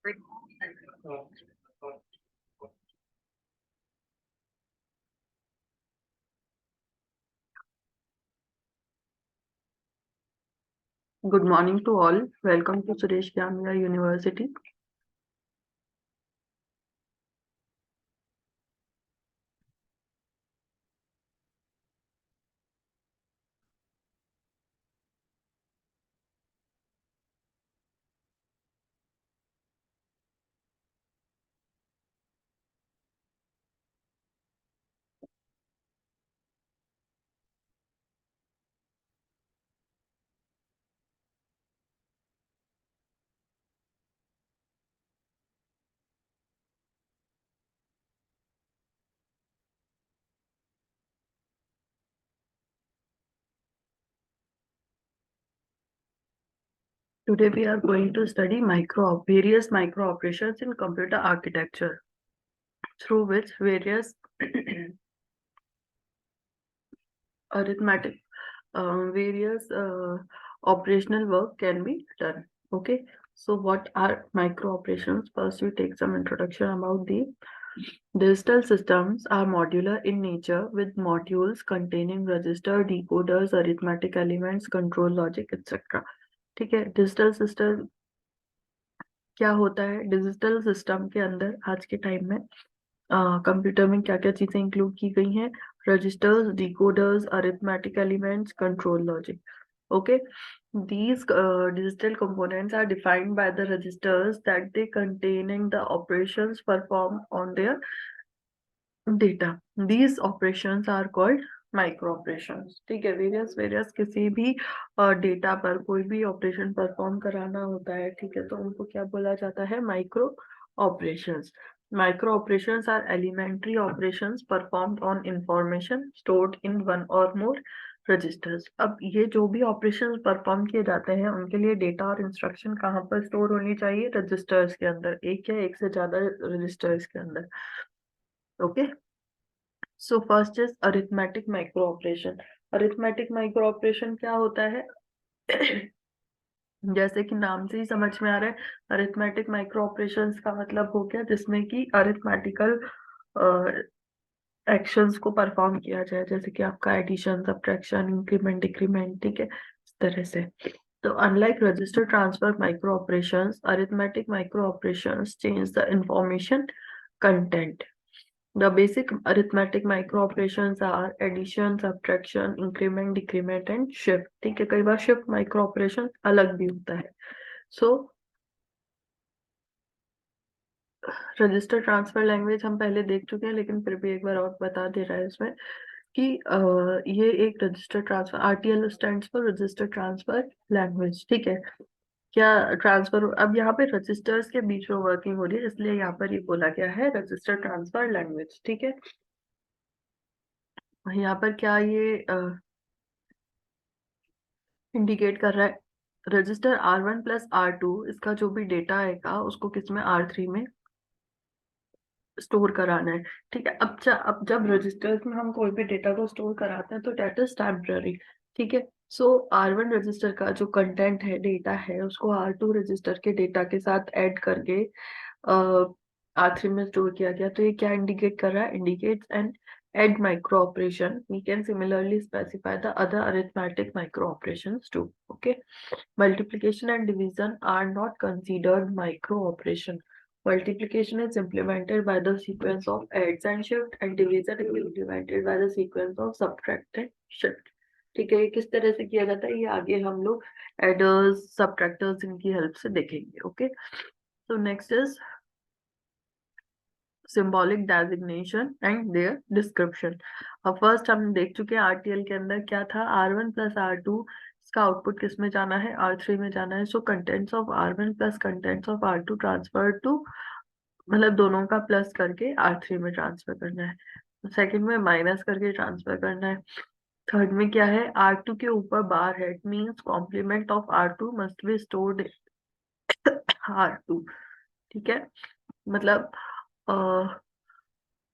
Good morning to all. Welcome to Suresh Gamia University. Today we are going to study various micro operations in computer architecture, through which various arithmetic, various operational work can be done. Okay, so what are micro operations? First, we take some introduction about the digital systems are modular in nature with modules containing register, decoders, arithmetic elements, control logic, etc. ठीक है, digital system क्या होता है? Digital system के अंदर आज के time में कंप्यूटर में क्या क्या चीजें इंक्लूड की गई हैं? Registers, decoders, arithmetic elements, control logic. Okay, these digital components are defined by the registers that they containing the operations performed on their data. These operations are called micro operation. ठीक है, various किसी भी data पर कोई भी operation perform कराना होता है, ठीक है, तो उनको क्या बोला जाता है? Micro operations. Micro operations are elementary operations performed on information stored in one or more registers. अब ये जो भी ऑपरेशंस परफॉर्म किए जाते हैं उनके लिए डेटा और इंस्ट्रक्शन कहाँ पर स्टोर होनी चाहिए? रजिस्टर्स के अंदर, एक या एक से ज्यादा रजिस्टर्स के अंदर. Okay, so first is arithmetic micro operation. Arithmetic micro operation क्या होता है? जैसे कि नाम से ही समझ में आ रहा है, अरिथमेटिक माइक्रो ऑपरेशंस का मतलब हो गया जिसमें कि अरिथमेटिकल एक्शंस को परफॉर्म किया जाए, जैसे कि आपका एडिशन, सब्ट्रैक्शन, इंक्रीमेंट, डिक्रीमेंट. ठीक है, इस तरह से. तो unlike register transfer micro operations, arithmetic micro operations change the information content. The basic arithmetic micro operations are addition, subtraction, increment, decrement and shift. ठीक है, कई बार shift micro operation अलग भी होता है. So रजिस्टर ट्रांसफर लैंग्वेज हम पहले देख चुके हैं, लेकिन फिर भी एक बार और बता दे रहा है इसमें कि ये एक register transfer, RTL stands for register transfer language. ठीक है, क्या ट्रांसफर, अब यहाँ पे रजिस्टर्स के बीच में वर्किंग हो रही है, इसलिए यहाँ पर ये बोला गया है रजिस्टर ट्रांसफर लैंग्वेज. ठीक है, यहाँ पर क्या ये इंडिकेट कर रहा है? रजिस्टर R1 प्लस R2, इसका जो भी डेटा आएगा उसको किसमें? R3 में स्टोर कराना है. ठीक है, अब जब रजिस्टर्स में हम कोई भी डेटा को स्टोर कराते हैं तो डेट इज टेम्पररी. ठीक है, सो R1 रजिस्टर का जो कंटेंट है, डेटा है, उसको R2 रजिस्टर के डेटा के साथ ऐड करके R3 में स्टोर किया गया. तो ये क्या इंडिकेट कर रहा है? Indicates an add micro operation. We can similarly specify the other arithmetic micro operations too. Okay, multiplication and division are not considered micro operation. Multiplication is implemented by the sequence of adds and shift, and division is implemented by the sequence of subtract and shift. ठीक है, ये किस तरह से किया जाता है ये आगे हम लोग एडर्स, सब्ट्रैक्टर्स, इनकी हेल्प से देखेंगे. ओके, तो next is symbolic designation and there description. अब फर्स्ट हम देख चुके हैं आरटीएल के अंदर क्या था? R1 प्लस R2, इसका आउटपुट किस में जाना है? R3 में जाना है. So contents of R1 plus contents of R2 transfer to, मतलब दोनों का प्लस करके R3 में ट्रांसफर करना है. सेकंड में माइनस करके ट्रांसफर करना है. थर्ड में क्या है? R2 के ऊपर बार है, it means complement of R2 must be stored R2. ठीक है, मतलब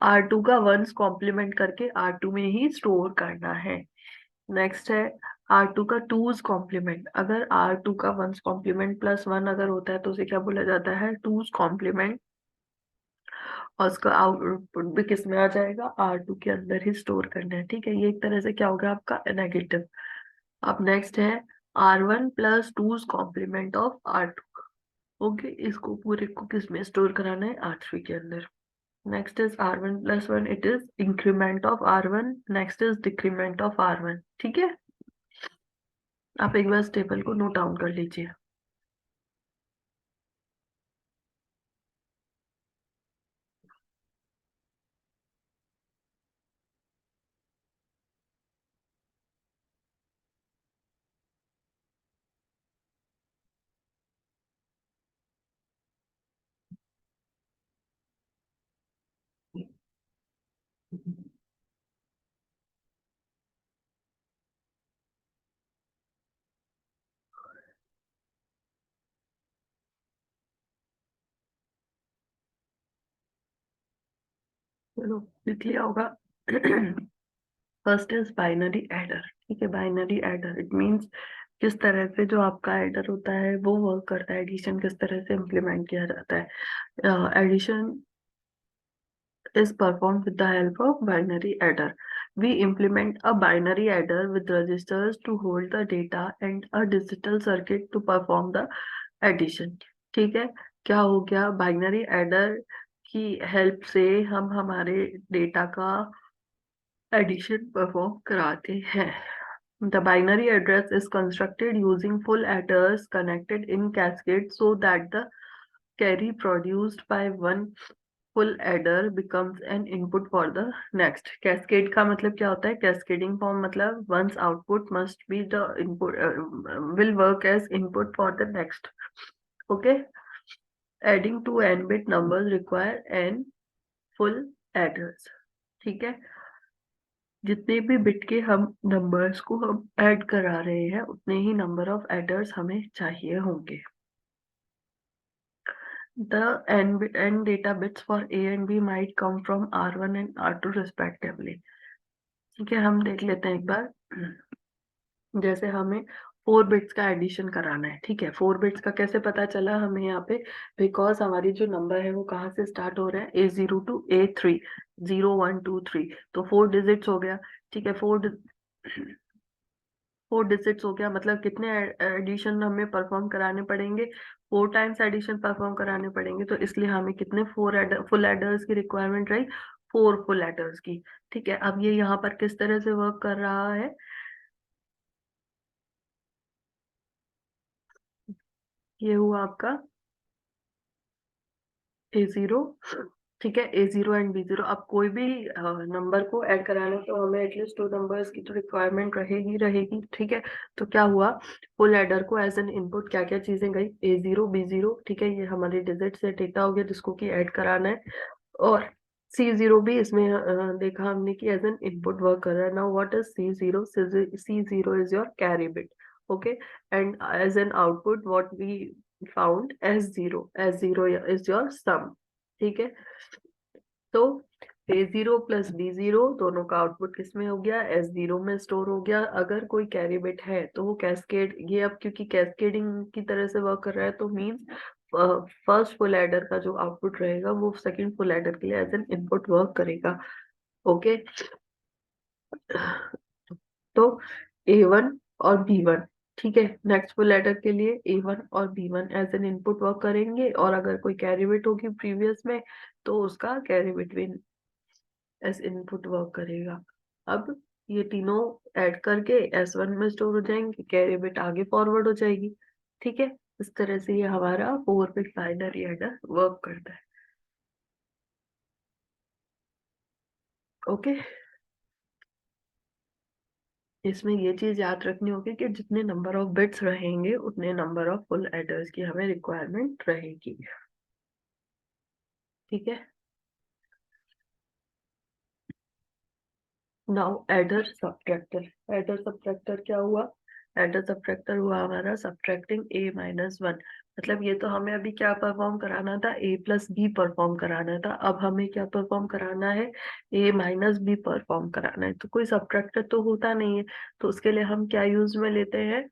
R2 का वंस कॉम्प्लीमेंट करके R2 में ही स्टोर करना है. नेक्स्ट है R2 का 2's कॉम्प्लीमेंट, अगर R2 का 1's कॉम्प्लीमेंट प्लस 1 अगर होता है तो उसे क्या बोला जाता है, 2's कॉम्प्लीमेंट। और उसका आउटपुट भी किस में आ जाएगा, R2 के अंदर ही स्टोर करना है। ठीक है, ये एक तरह से क्या होगा आपका नेगेटिव। अब नेक्स्ट है R1 plus 2's complement of R2। Okay, इसको पूरे को किस में स्टोर कराना है, R3 के अंदर। Next is R1 plus 1, it is increment of R1, next is decrement of R1। ठीक है, आप एक बार इस टेबल को नोट डाउन कर लीजिए। चलो लिख लिया होगा। First is binary adder. ठीक है, बाइनरी एडर इट मींस किस तरह से जो आपका एडर होता है वो वर्क करता है, एडिशन किस तरह से इम्प्लीमेंट किया जाता है। Addition is performed with the help of binary adder. We implement a binary adder with registers to hold the data and a digital circuit to perform the addition. ठीक है, क्या हो गया, बाइनरी एडर की help से हम हमारे data का एडिशन परफॉर्म कराते हैं। The binary address is constructed using full adders connected in cascade so that the carry produced by one full adder becomes an input for the next. Cascade का मतलब क्या होता है, cascading form मतलब once output must be the input will work as input for the next. Okay, adding two n bit numbers require n full adders. ठीक है, जितने भी बिट के हम नंबर्स को हम ऐड करा रहे हैं उतने ही नंबर ऑफ एडर्स हमें चाहिए होंगे। The n data bits for A and B might come from R1 and R2 respectively. ठीक है, हम देख लेते हैं एक बार। जैसे हमें 4 बिट्स का एडिशन कराना है। ठीक है, 4 बिट्स का कैसे पता चला हमें यहाँ पे, बिकॉज हमारी जो नंबर है वो कहाँ से स्टार्ट हो रहा है, A0 to A3, 0 1 2 3, तो 4 डिजिट्स हो गया। ठीक है, 4 डिजिट्स हो गया, मतलब कितने एडिशन हमें परफॉर्म कराने पड़ेंगे, 4 टाइम्स एडिशन परफॉर्म कराने पड़ेंगे। तो इसलिए हमें कितने फुल एडर्स की रिक्वायरमेंट रही, 4 फुल एडर्स की। ठीक है, अब ये यहाँ पर किस तरह से वर्क कर रहा है, ये हुआ आपका A0। ठीक है, A0 एंड B0। अब कोई भी नंबर को ऐड कराना तो हमें एटलीस्ट 2 नंबर्स की तो रिक्वायरमेंट रहेगी रहेगी। ठीक है, तो क्या हुआ, फुल एडर को एज एन इनपुट क्या क्या चीजें गई, A0 B0। ठीक है, ये हमारे डिजिट से डेटा हो गया जिसको कि ऐड कराना है। और C0 भी इसमें देखा हमने कि एज एन इनपुट वर्क कर रहा है। Now what is C0, C0 is your carry bit. Okay, and as an output what we found S0, S0 is your sum. ठीक है, तो A0 प्लस B0 दोनों का आउटपुट किसमें हो गया, S0 में स्टोर हो गया। अगर कोई कैरी बिट है तो वो कैस्केड, ये अब क्योंकि कैस्केडिंग की तरह से वर्क कर रहा है तो मीन्स फर्स्ट फुल एडर का जो आउटपुट रहेगा वो सेकंड फुल एडर के लिए एज एन इनपुट वर्क करेगा। ओके, तो A1 और B1। ठीक है, नेक्स्ट फुल एडर के लिए A1 और B1 as an input work करेंगे, और अगर कोई कैरी बिट होगी प्रीवियस में तो उसका कैरी बिट भी एस इनपुट वर्क करेगा। अब ये तीनों ऐड करके S1 में स्टोर हो जाएंगे, कैरी बिट आगे फॉरवर्ड हो जाएगी। ठीक है, इस तरह से ये हमारा 4 बिट बाइनरी एडर वर्क करता है। ओके, इसमें ये चीज याद रखनी होगी कि जितने नंबर ऑफ बिट्स रहेंगे उतने नंबर ऑफ फुल एडर्स की हमें रिक्वायरमेंट रहेगी। ठीक है, now adder subtractor. Adder subtractor क्या हुआ, एडर सब्ट्रैक्टर हुआ हमारा सब्ट्रैक्टिंग A-1 मतलब ये तो हमें अभी क्या परफॉर्म कराना था, ए प्लस बी परफॉर्म कराना था, अब हमें क्या परफॉर्म कराना है, ए माइनस बी परफॉर्म कराना है। तो कोई सब्ट्रैक्टर तो होता नहीं है, तो उसके लिए हम क्या यूज में लेते हैं,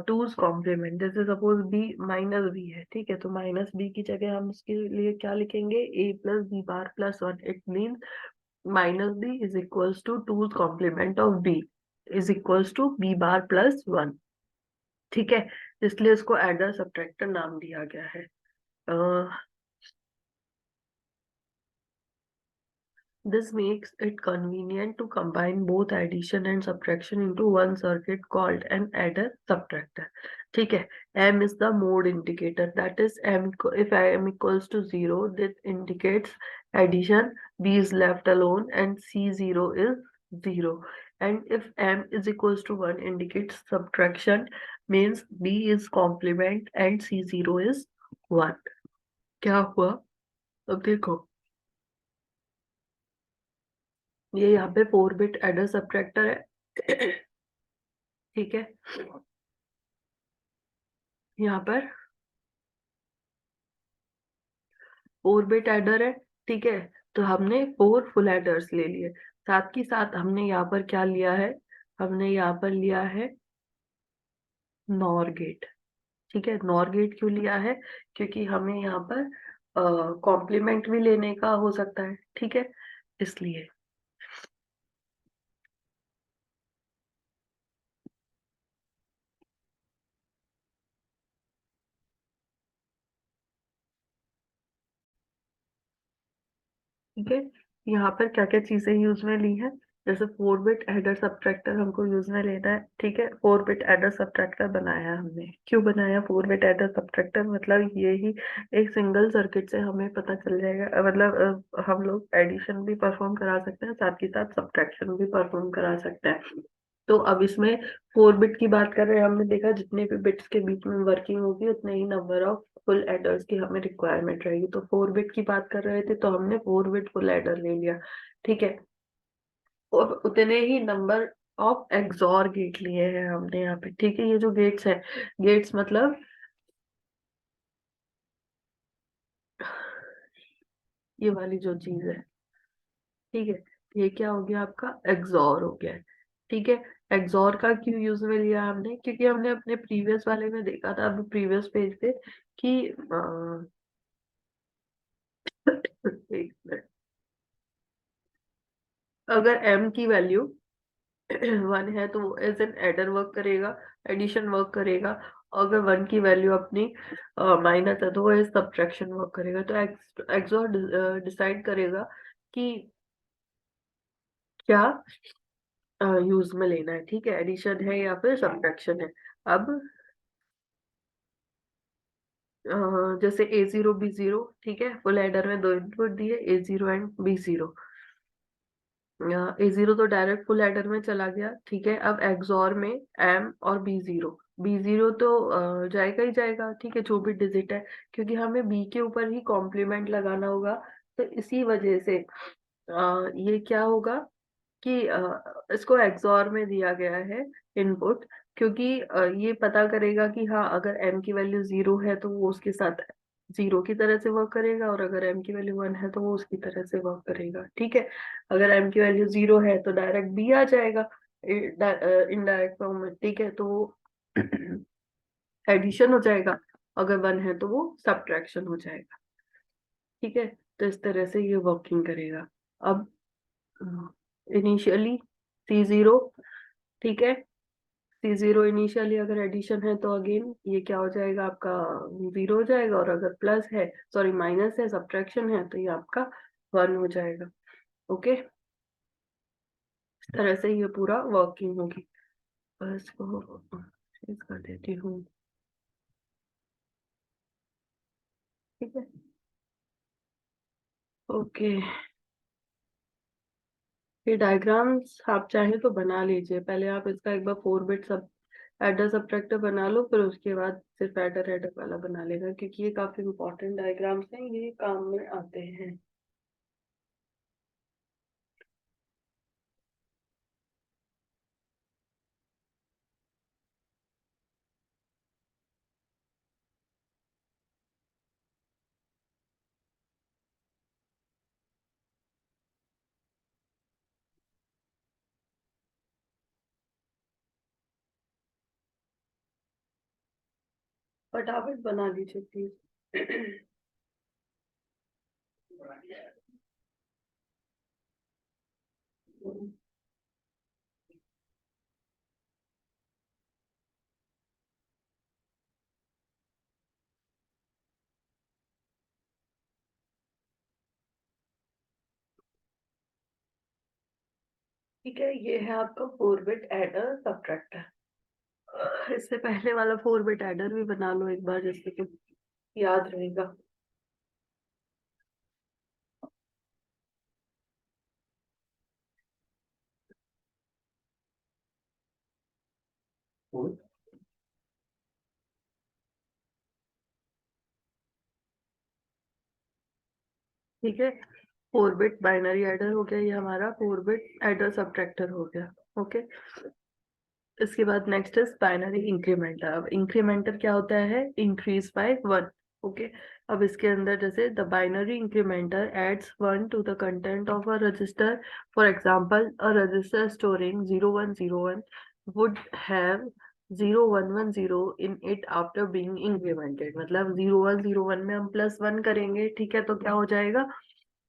टूज कॉम्प्लीमेंट। जैसे सपोज बी माइनस बी है, ठीक है, तो माइनस बी की जगह हम उसके लिए क्या लिखेंगे, A plus B bar plus one. It mean minus B is equals to two's complement of B is equals to B bar plus one. ठीक है, इसलिए इसको एडर सब्ट्रैक्टर नाम दिया गया है। This makes it convenient to combine both addition and subtraction into one circuit called an adder subtractor. ठीक है, M is the mode indicator. That is, if M equals to 0, this indicates addition, B is left alone, and C0 is 0. And if M is equals to 1, indicates subtraction, means B is complement and C0 is 1. क्या हुआ, अब देखो, ये यहाँ पे 4 bit adder subtractor है। ठीक है, यहाँ पर 4 बिट एडर है। ठीक है, तो हमने 4 फुल एडर्स ले लिए, साथ ही साथ हमने यहाँ पर क्या लिया है, हमने यहाँ पर लिया है नॉर गेट। ठीक है, नॉर गेट क्यों लिया है, क्योंकि हमें यहाँ पर कॉम्प्लीमेंट भी लेने का हो सकता है। ठीक है, इसलिए। ठीक है, यहाँ पर क्या क्या चीजें यूज में ली है, जैसे 4 बिट एडर सब्ट्रैक्टर हमको यूज में लेना है। ठीक है, 4 बिट एडर सब्ट्रैक्टर बनाया हमने, क्यों बनाया 4 बिट एडर सब्ट्रैक्टर, मतलब ये ही एक सिंगल सर्किट से हमें पता चल जाएगा, मतलब हम लोग एडिशन भी परफॉर्म करा सकते हैं, साथ ही साथ सब्ट्रैक्शन भी परफॉर्म करा सकते हैं। तो अब इसमें 4 बिट की बात कर रहे हैं, हमने देखा जितने भी बिट्स के बीच में वर्किंग होगी उतने ही नंबर ऑफ फुल एडर्स की हमें रिक्वायरमेंट रहेगी। तो 4 बिट की बात कर रहे थे, तो हमने 4 बिट फुल एडर ले लिया। ठीक है, और उतने ही नंबर ऑफ एक्सॉर गेट लिए हैं हमने यहाँ पे। ठीक है, ये जो गेट्स है, गेट्स मतलब ये वाली जो चीज है, ठीक है, ये क्या हो गया, आपका एक्सॉर हो गया है। ठीक है, एक्सॉर का क्यों यूज में लिया हमने, क्योंकि हमने अपने प्रीवियस वाले में देखा था, अभी प्रीवियस पेज पे, कि एक मिनट, अगर m की वैल्यू 1 है तो वो एज एन एडर वर्क करेगा, एडिशन वर्क करेगा। अगर 1 की वैल्यू अपनी माइनस है तो वो एज सब्ट्रैक्शन वर्क करेगा। तो एक्सॉर डिसाइड करेगा कि क्या यूज में लेना है। ठीक है, एडिशन है या फिर सब्ट्रैक्शन है। अब जैसे A0 B0, ठीक है, फुल एडर में 2 इनपुट दिए, A0 एंड B0। A0 तो डायरेक्ट फुल एडर में चला गया। ठीक है, अब एक्सॉर में M और B0, B0 तो जाएगा ही जाएगा। ठीक है, जो भी डिजिट है, क्योंकि हमें B के ऊपर ही कॉम्प्लीमेंट लगाना होगा, तो इसी वजह से ये क्या होगा कि इसको एक्सॉर में दिया गया है इनपुट, क्योंकि ये पता करेगा कि हाँ, अगर m की वैल्यू 0 है तो वो उसके साथ 0 की तरह से वर्क करेगा, और अगर m की वैल्यू 1 है तो वो उसकी तरह से वर्क करेगा। ठीक है, अगर m की वैल्यू 0 है तो डायरेक्ट b आ जाएगा इनडायरेक्ट फॉर्म में। ठीक है, तो एडिशन हो जाएगा, अगर 1 है तो वो सब्ट्रैक्शन हो जाएगा। ठीक है, तो इस तरह से ये वर्किंग करेगा। अब इनिशियली C0, ठीक है, C0 इनिशियली अगर एडिशन है तो अगेन ये क्या हो जाएगा, आपका 0 हो जाएगा, और अगर प्लस है, सॉरी माइनस है, सब्ट्रैक्शन है, तो ये आपका 1 हो जाएगा। ओके, इस तरह से ये पूरा वर्किंग होगी। बस को चेक कर देती हूँ। ठीक है, ओके, ये डायग्राम्स आप चाहे तो बना लीजिए, पहले आप इसका एक बार 4 बिट सब एडर सब्ट्रैक्टर बना लो, फिर उसके बाद सिर्फ एडर एडर वाला बना लेगा, क्योंकि ये काफी इंपॉर्टेंट डायग्राम्स हैं, ये काम में आते हैं। फटाफट बना लीजिए प्लीज। ठीक है, ये है आपका 4 बिट एडर सब्ट्रैक्टर। इससे पहले वाला 4 बिट एडर भी बना लो एक बार, जिससे कि याद रहेगा। ठीक है, 4 बिट बाइनरी एडर हो गया, ये हमारा 4 बिट एडर सब्ट्रैक्टर हो गया। ओके, इसके बाद नेक्स्ट इज बाइनरी इंक्रीमेंटर। अब इंक्रीमेंटर क्या होता है? Increase by 1। ओके, अब इसके अंदर जैसे the binary incrementer adds 1 to the content of a register. For example, a register storing 0101 would have 0110 in it after being incremented. मतलब 0101 में हम +1 करेंगे, ठीक है, तो क्या हो जाएगा?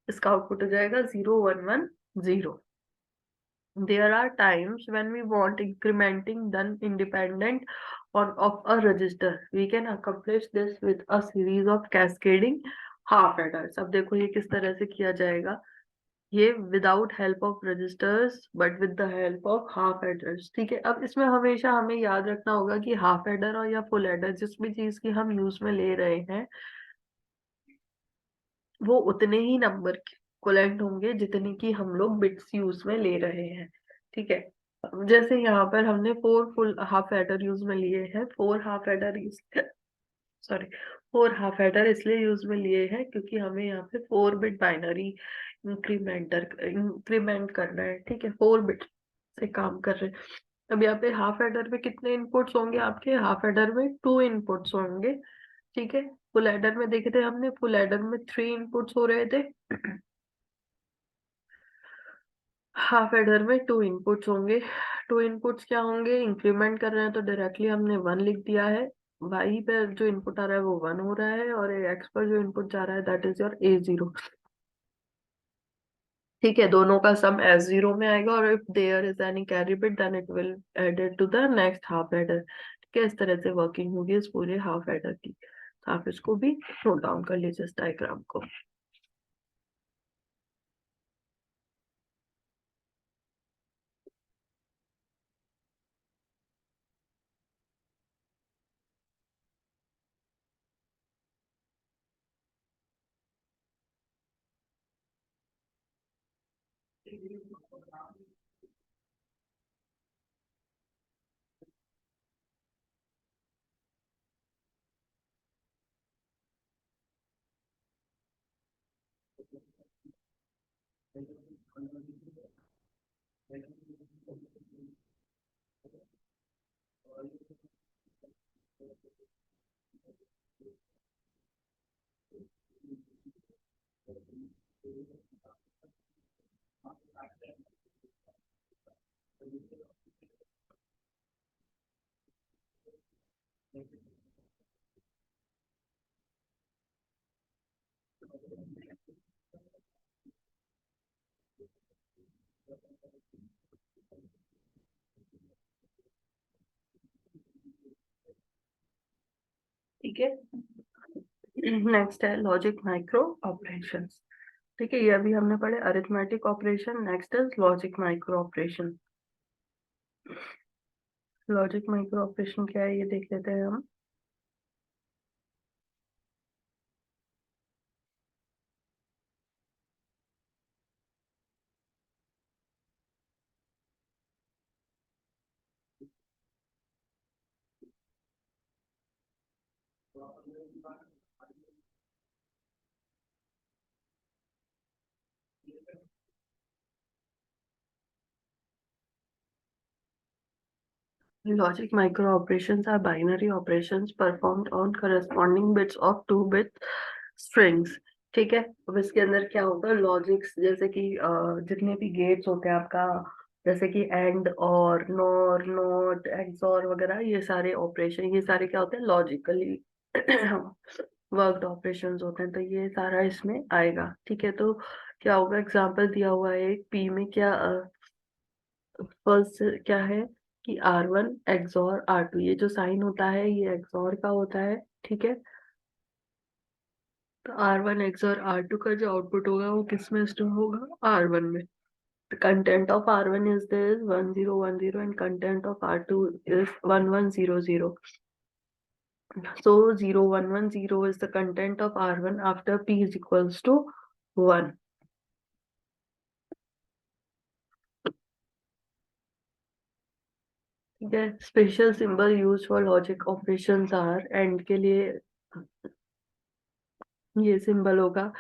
इसका आउटपुट हो जाएगा 0110। There are times when we want incrementing done independent or of a register. We can accomplish this with a series of cascading half adders. अब देखो ये किस तरह से किया जाएगा। ये without help of registers but with the help of half adders। ठीक है, अब इसमें हमेशा हमें याद रखना होगा कि हाफ एडर और या फुल एडर जिस भी चीज की हम यूज में ले रहे हैं, वो उतने ही नंबर कोलेक्ट होंगे जितने की हम लोग बिट्स यूज में ले रहे हैं। ठीक है, जैसे यहाँ पर हमने 4 फुल हाफ एडर यूज में लिए हैं, 4 half adder use, sorry, 4 half adder इसलिए यूज में लिए हैं क्योंकि हमें यहाँ पे 4 बिट बाइनरी इंक्रीमेंट करना है। ठीक है, 4 बिट से काम कर रहे हैं। अब यहाँ पे हाफ एडर में कितने इनपुट्स होंगे? आपके हाफ एडर में 2 इनपुट्स होंगे। ठीक है, फुल एडर में देखे थे हमने, फुल एडर में 3 इनपुट्स हो रहे थे। हाफ एडर में 2 इनपुट्स होंगे। 2 इनपुट्स क्या होंगे? इंक्रीमेंट कर रहे हैं तो डायरेक्टली हमने 1 लिख दिया है। वाई पर जो इनपुट आ रहा है वो 1 हो रहा है, और एक्स पर जो इनपुट जा रहा है दैट इज योर A0। ठीक है, दोनों का सम S0 में आएगा, और if there is any carry bit then it will added to the next half adder. ठीक है, इस तरह से वर्किंग होगी इस पूरे हाफ एडर की। तो आप इसको भी नोट डाउन कर लीजिए इस डायग्राम को। ठीक है, नेक्स्ट है लॉजिक माइक्रो ऑपरेशंस। ठीक है, ये अभी हमने पढ़े arithmetic operation. Next is logic micro operation. Logic micro operation क्या है ये देख लेते हैं हम। Logic micro operations are binary operations performed on corresponding bits of 2 bit strings। ठीक है, अब इसके अंदर क्या होगा? लॉजिक्स जैसे कि जितने भी गेट्स होते हैं आपका, जैसे कि एंड और नॉर नोट एक्सॉर वगैरह, ये सारे ऑपरेशन, ये सारे क्या होते हैं? लॉजिकली वर्कड ऑपरेशंस होते हैं, तो ये सारा इसमें आएगा। ठीक है, तो क्या होगा, एग्जांपल दिया हुआ है एक पी में, क्या फर्स्ट क्या है कि R1 एक्सॉर R2, ये जो साइन होता है ये एक्सॉर का होता है। ठीक है, तो R1 एक्सॉर R2 का जो आउटपुट होगा वो किस में स्टोर होगा, R1 में। The content of R1 is this 1010 and content of R2 is 1100. So 0110 is the content of R1 after P is equals to 1. ठीक है, special symbol use for logic operations are, and के लिए ये symbol होगा,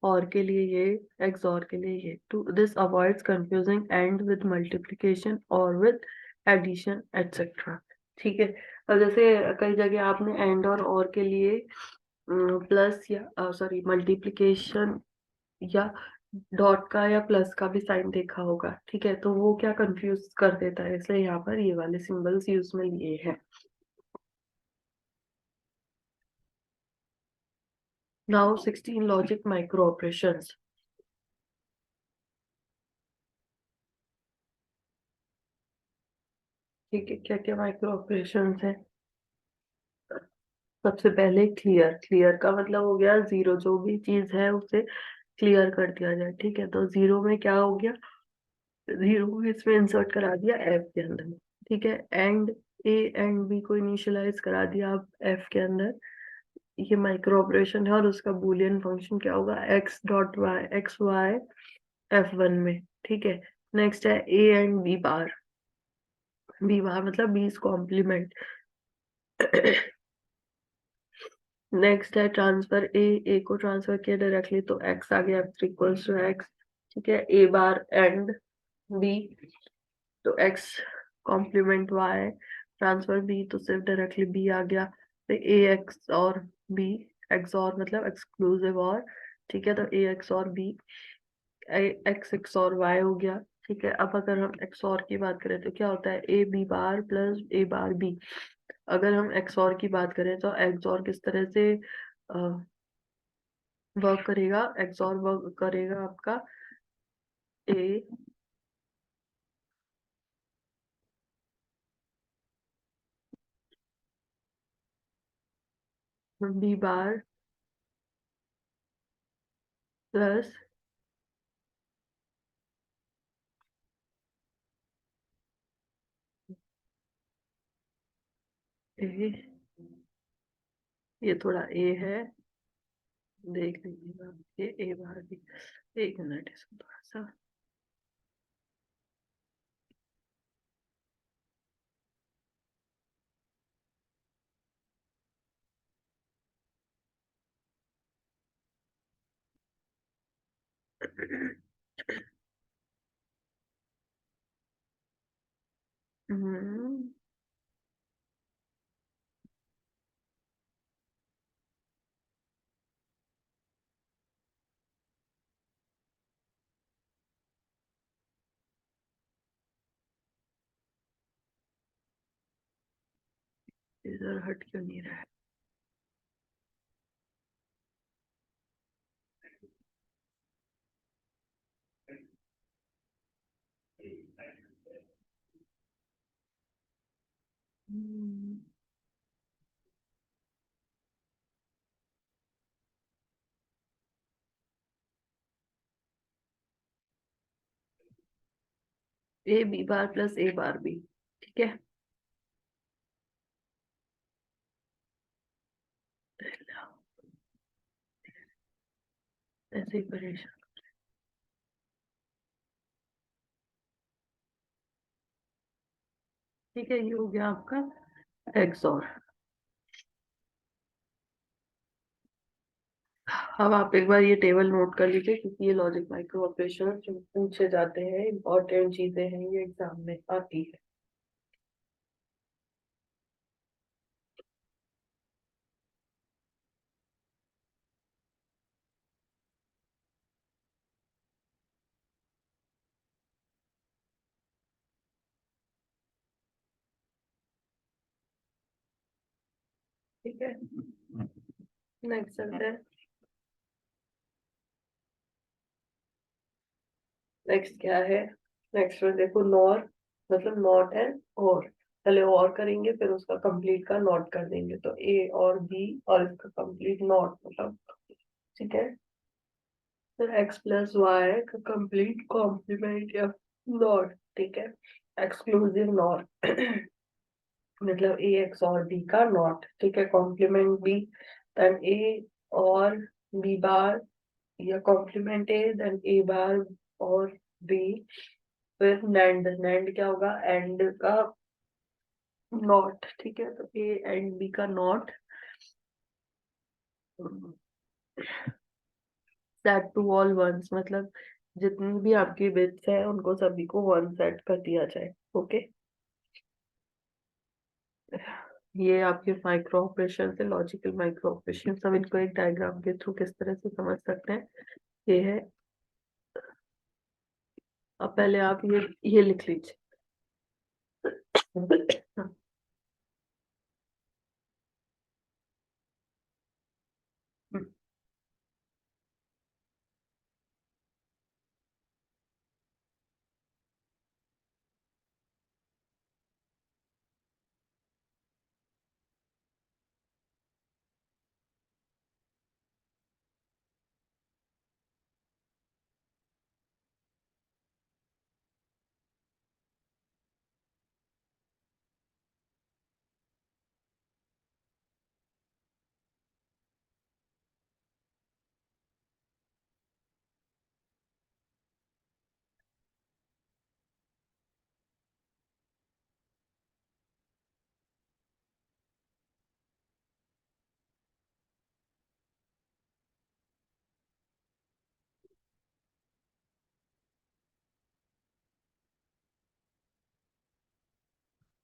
और के लिए ये, एक्सॉर के लिए ये। To this avoids confusing and with multiplication or with addition etcetera. ठीक है, अब जैसे कई जगह आपने एंड और के लिए प्लस या सॉरी मल्टीप्लिकेशन या डॉट का या प्लस का भी साइन देखा होगा। ठीक है, तो वो क्या कंफ्यूज कर देता है, इसलिए यहाँ पर ये वाले सिंबल्स यूज में लिए हैं। Now 16 logic micro operations. ठीक है, क्या क्या माइक्रो ऑपरेशंस है। सबसे पहले क्लियर, क्लियर का मतलब हो गया जीरो, जो भी चीज है उसे क्लियर कर दिया जाए। ठीक है, तो जीरो में क्या हो गया, जीरो को इसमें इंसर्ट करा दिया एफ के अंदर। ठीक है, एंड ए एंड बी को इनिशियलाइज करा दिया आप एफ के अंदर। ये माइक्रो ऑपरेशन है, और उसका बूलियन फंक्शन क्या होगा, X dot Y, X Y F1 में। ठीक है, नेक्स्ट है A and B bar, B bar मतलब बीस कॉम्प्लीमेंट। नेक्स्ट है ट्रांसफर ए को ट्रांसफर किया डायरेक्टली तो एक्स आ गया, एक्स इक्वल्स टू एक्स। ठीक है, ए बार एंड बी, तो X complement Y, transfer B तो सिर्फ डायरेक्टली बी आ गया। तो A XOR B, XOR मतलब एक्सक्लूसिव और। ठीक है, तो A XOR B, X XOR Y हो गया। ठीक है, अब अगर हम एक्स और की बात करें तो क्या होता है, A B bar plus A bar B. अगर हम एक्स और की बात करें तो एक्स और किस तरह से वर्क करेगा, एक्स और वर्क करेगा आपका ए बी बार प्लस ए, ये थोड़ा ए है, देख लीजिएगा, ये ए बार बी। एक मिनट, इसको थोड़ा सा इधर हट क्यों नहीं रहा है। A B bar plus A bar B. ठीक है, ऐसे ही परेशान। ठीक है, ये हो गया आपका एक्स और। अब आप एक बार ये टेबल नोट कर लीजिए, क्योंकि ये लॉजिक माइक्रो ऑपरेशन जो पूछे जाते हैं, इंपॉर्टेंट चीजें हैं, ये एग्जाम में आती है। ठीक है, नेक्स्ट चलते हैं। नेक्स्ट क्या है? नेक्स्ट में देखो नॉर, मतलब नॉट एंड और। पहले और करेंगे फिर उसका कंप्लीट का नॉट कर देंगे, तो ए और बी और इसका कंप्लीट नॉट, मतलब ठीक है। फिर एक्स प्लस वाई का कंप्लीट कॉम्प्लीमेंट या नॉट, ठीक है। एक्सक्लूसिव नॉट मतलब ए एक्स और बी का नॉट, ठीक है। कॉम्प्लीमेंट बी, देन ए और बी बार, या कॉम्प्लीमेंट ए देन ए बार और बी। फिर नैंड, नैंड क्या होगा? एंड का नॉट, ठीक है। तो ए एंड बी का not set to all ones, मतलब जितनी भी आपकी बिट्स है उनको सभी को वन सेट कर दिया जाए। ओके, ये आपके माइक्रो ऑपरेशन से लॉजिकल माइक्रो ऑपरेशन, सब इनको एक डायग्राम के थ्रू किस तरह से समझ सकते हैं, ये है। अब पहले आप ये लिख लीजिए।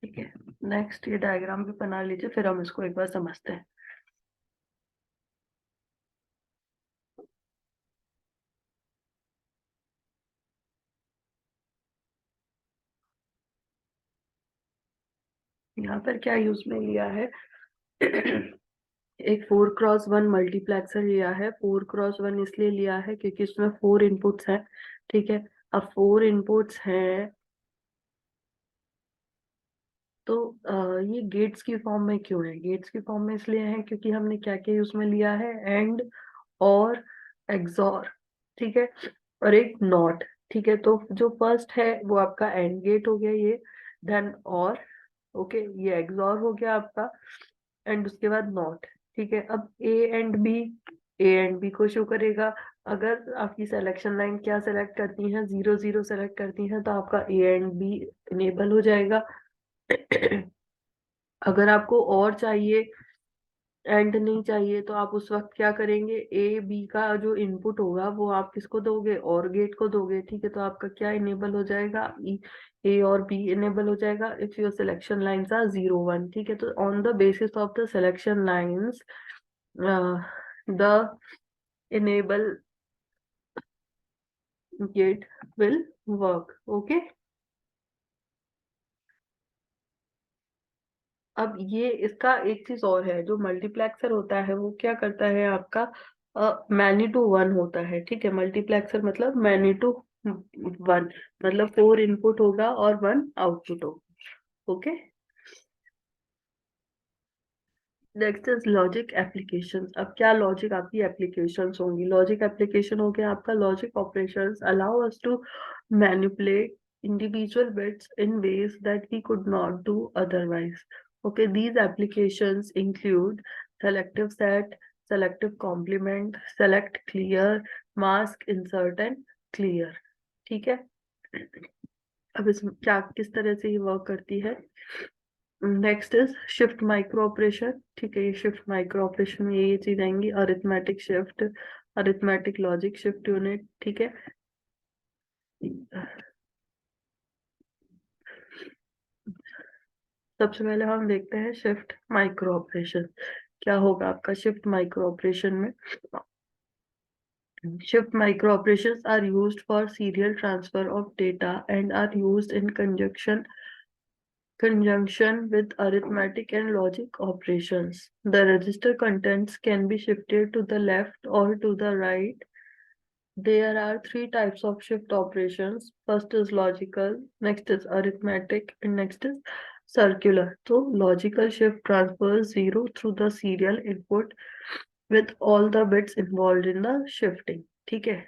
ठीक है, नेक्स्ट ये डायग्राम भी बना लीजिए, फिर हम इसको एक बार समझते हैं। यहाँ पर क्या यूज में लिया है? एक 4x1 मल्टीप्लेक्सर लिया है। 4x1 इसलिए लिया है क्योंकि इसमें 4 इनपुट्स हैं, ठीक है। अब 4 इनपुट्स हैं तो ये गेट्स की फॉर्म में क्यों है? गेट्स की फॉर्म में इसलिए है क्योंकि हमने क्या क्या यूज में लिया है? एंड और एक्सॉर, ठीक है, और एक नॉट, ठीक है। तो जो फर्स्ट है वो आपका एंड गेट हो गया ये, देन और, ओके, ये एक्सॉर हो गया आपका, एंड उसके बाद नॉट, ठीक है। अब ए एंड बी को शो करेगा। अगर आपकी सिलेक्शन लाइन क्या सेलेक्ट करती है? 0 0 सेलेक्ट करती है तो आपका ए एंड बी इनेबल हो जाएगा। अगर आपको और चाहिए, एंड नहीं चाहिए, तो आप उस वक्त क्या करेंगे? ए बी का जो इनपुट होगा वो आप किसको दोगे? और गेट को दोगे, ठीक है। तो आपका क्या इनेबल हो जाएगा? ए और बी इनेबल हो जाएगा if your selection lines are 0 1, ठीक है। तो on the basis of the selection lines the enable gate will work, okay. अब ये इसका एक चीज और है, जो मल्टीप्लेक्सर होता है वो क्या करता है आपका? मैनी टू वन होता है, ठीक है। मल्टीप्लेक्सर मतलब मैनी टू वन, मतलब 4 इनपुट होगा और 1 आउटपुट होगा, okay. Next is logic applications. अब क्या लॉजिक आपकी एप्लीकेशंस होंगी? लॉजिक एप्लीकेशन हो गया आपका logic operations allow us to manipulate individual bits in ways that we could not do otherwise. Okay, these applications include selective set, selective complement, select clear, mask insert and clear, ठीक है। अब इसमें क्या किस तरह से ये वर्क करती है? Next is shift micro operation, ठीक है। ये शिफ्ट माइक्रो ऑपरेशन में ये चीज आएंगी, arithmetic shift, arithmetic logic shift unit, ठीक है। सबसे पहले हम देखते हैं शिफ्ट माइक्रो ऑपरेशन। क्या होगा आपका शिफ्ट माइक्रो ऑपरेशन में? Shift micro operations are used for serial transfer of data and are used in conjunction conjunction with arithmetic and logic operations. The register contents can be shifted to the left or to the right. There are three types of shift operations. First is logical, next is arithmetic, and next is circular. So logical shift transfers 0 through the serial input with all the bits involved in the shifting. ठीक है.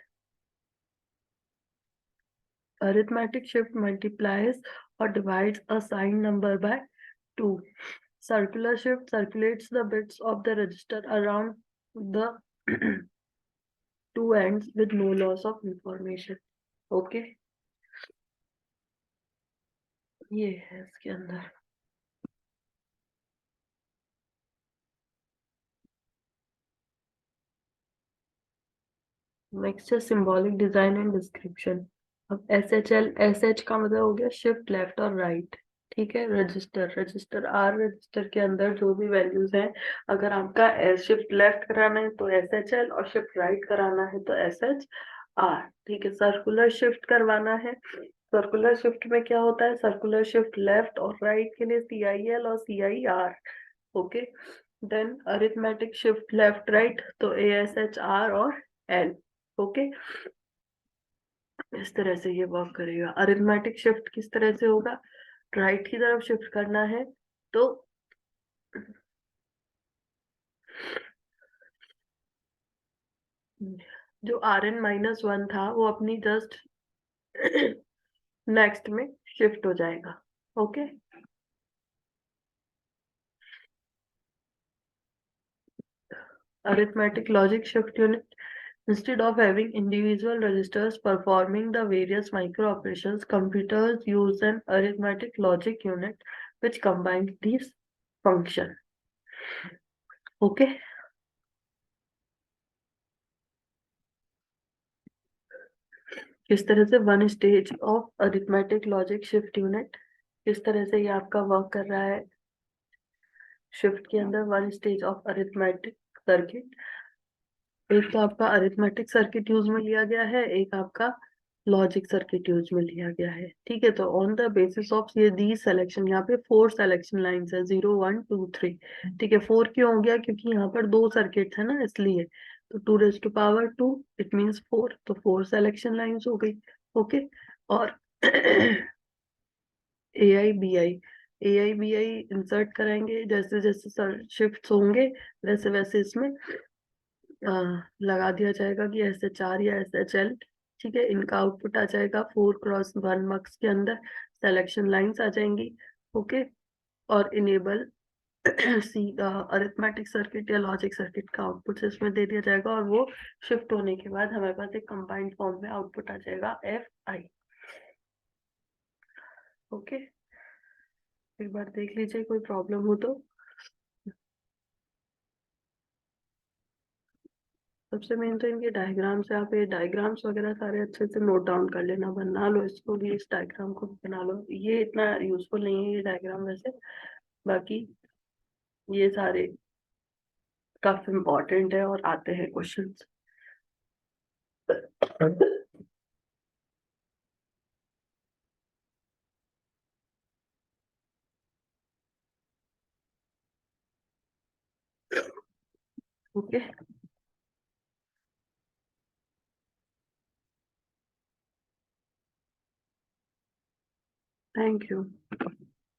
Arithmetic shift multiplies or divides a signed number by 2. Circular shift circulates the bits of the register around the two ends with no loss of information. Okay, ये है इसके अंदर. Next है symbolic design and description. अब S H का मतलब हो गया शिफ्ट लेफ्ट और राइट. ठीक है. रजिस्टर आर रजिस्टर के अंदर जो भी वैल्यूज हैं, अगर आपका शिफ्ट लेफ्ट कराना है तो SHL और शिफ्ट राइट कराना है तो SHR. ठीक है. सर्कुलर शिफ्ट करवाना है. सर्कुलर शिफ्ट में क्या होता है, सर्कुलर शिफ्ट लेफ्ट और राइट के लिए CIL और CIR. Okay. Then arithmetic shift left right तो ASHR और L. ओके. इस तरह से ये वर्क करेगा. अरिथमेटिक शिफ्ट किस तरह से होगा, राइट की तरफ शिफ्ट करना है तो जो Rn-1 था वो अपनी जस्ट नेक्स्ट में शिफ्ट हो जाएगा. Okay. Arithmetic logic shift unit. Instead of having individual registers performing the various micro operations, computers use an arithmetic logic unit which combines these functions. Okay. किस तरह से one stage of arithmetic logic shift unit, किस तरह से ये आपका work कर रहा है. शिफ्ट के अंदर one stage of arithmetic circuit. एक तो आपका अरिथमेटिक सर्किट यूज में लिया गया है, एक आपका लॉजिक सर्किट यूज में लिया गया है. ठीक है. तो ऑन द बेसिस ऑफ ये दी सिलेक्शन, यहाँ पे 4 सिलेक्शन लाइंस है, 0 1 2 3. ठीक है. 4 क्यों हो गया, क्योंकि यहाँ पर 2 सर्किट है ना, इसलिए. तो 2⁻², इट मीन्स 4. तो 4 सिलेक्शन लाइंस हो गई. ओके. और AI BI इंसर्ट कराएंगे. जैसे जैसे शिफ्ट होंगे वैसे वैसे इसमें लगा दिया जाएगा कि SHR या SHL. ठीक है. इनका आउटपुट आ जाएगा 4x1 मक्स के अंदर. सिलेक्शन लाइंस आ जाएंगी. ओके. और इनेबल सी अरिथमेटिक सर्किट या लॉजिक सर्किट का आउटपुट इसमें दे दिया जाएगा, और वो शिफ्ट होने के बाद हमारे पास एक कंबाइंड फॉर्म में आउटपुट आ जाएगा FI. ओके. एक बार देख लीजिए कोई प्रॉब्लम हो तो. सबसे मेन तो इनके डायग्राम्स है. आप ये डायग्राम्स वगैरह सारे अच्छे से नोट डाउन कर लेना, बना लो इसको भी, इस डायग्राम को भी बना लो. ये इतना यूजफुल नहीं है ये डायग्राम वैसे, बाकी ये सारे काफी इम्पोर्टेंट है और आते हैं क्वेश्चंस. ओके. Thank you.